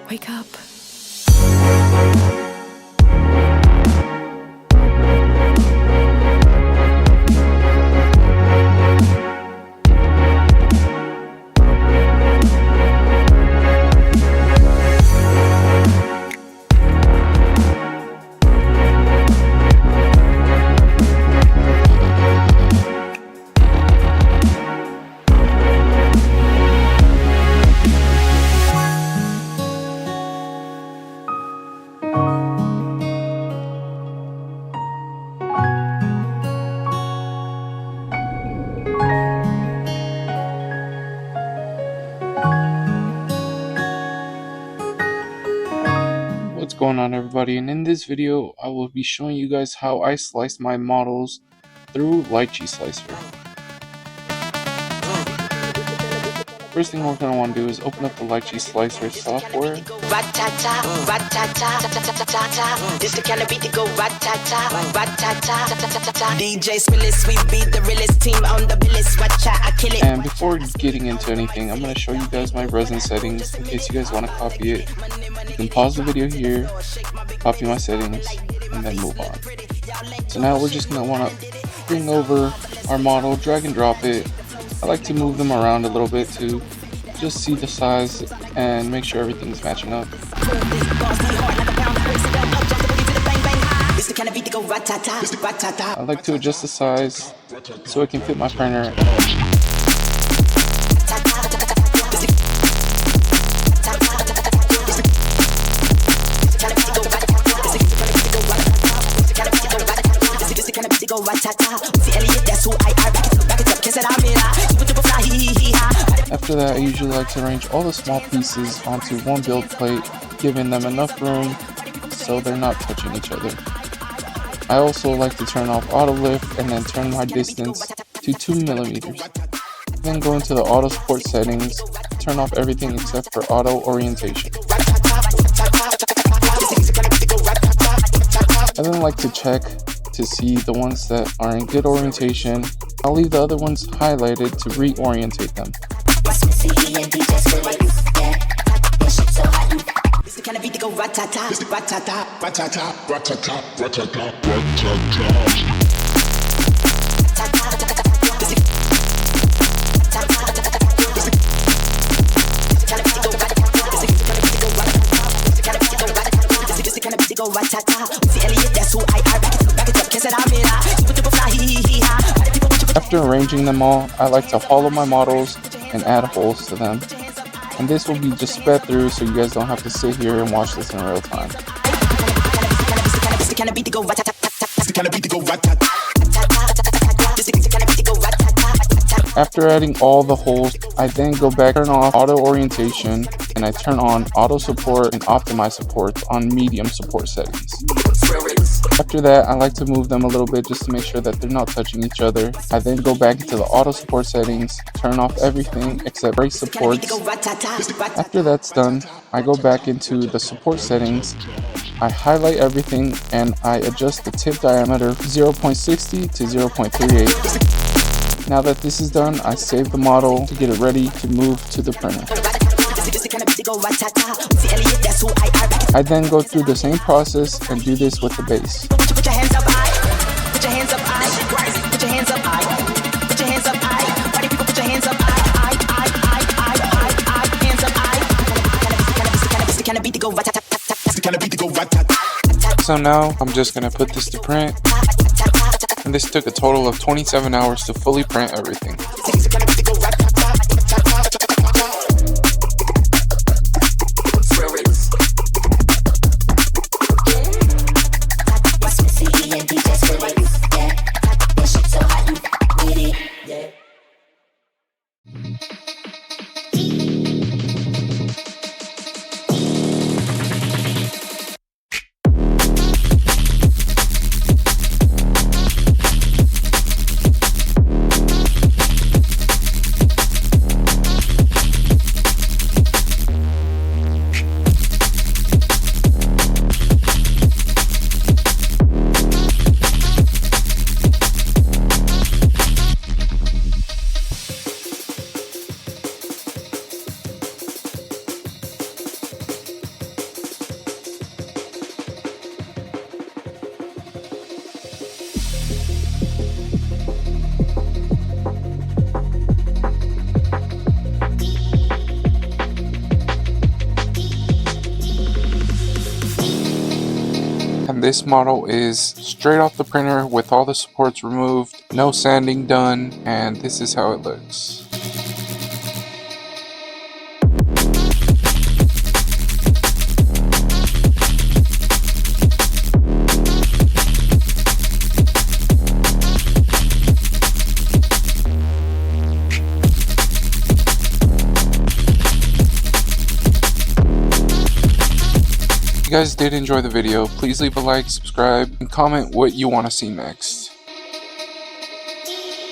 Wake up. What's going on, everybody? And in this video I will be showing you guys how I slice my models through Lychee Slicer. First thing we're going to want to do is open up the Lychee Slicer software. And before getting into anything, I'm going to show you guys my resin settings in case you guys want to copy it. You can pause the video here, copy my settings, and then move on. So now we're just going to want to bring over our model, drag and drop it. I like to move them around a little bit to just see the size and make sure everything's matching up. I like to adjust the size so it can fit my printer. After that, I usually like to arrange all the small pieces onto one build plate, giving them enough room so they're not touching each other. I also like to turn off auto lift and then turn my distance to 2mm. Then go into the auto support settings, turn off everything except for auto orientation. I then like to check to see the ones that are in good orientation. I'll leave the other ones highlighted to reorientate them. After arranging them all, I like to hollow my models and add holes to them. And this will be just sped through so you guys don't have to sit here and watch this in real time. After adding all the holes, I then go back, turn off auto orientation, and I turn on auto support and optimize support on medium support settings. After that, I like to move them a little bit just to make sure that they're not touching each other. I then go back into the auto support settings, turn off everything except brace supports. After that's done, I go back into the support settings. I highlight everything and I adjust the tip diameter 0.60 to 0.38. Now that this is done, I save the model to get it ready to move to the printer. I then go through the same process and do this with the base. So now I'm just gonna put this to print, and this took a total of 27 hours to fully print everything. And this model is straight off the printer with all the supports removed, no sanding done, and this is how it looks. If you guys did enjoy the video, please leave a like, subscribe, and comment what you want to see next.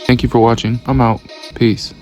Thank you for watching. I'm out. Peace.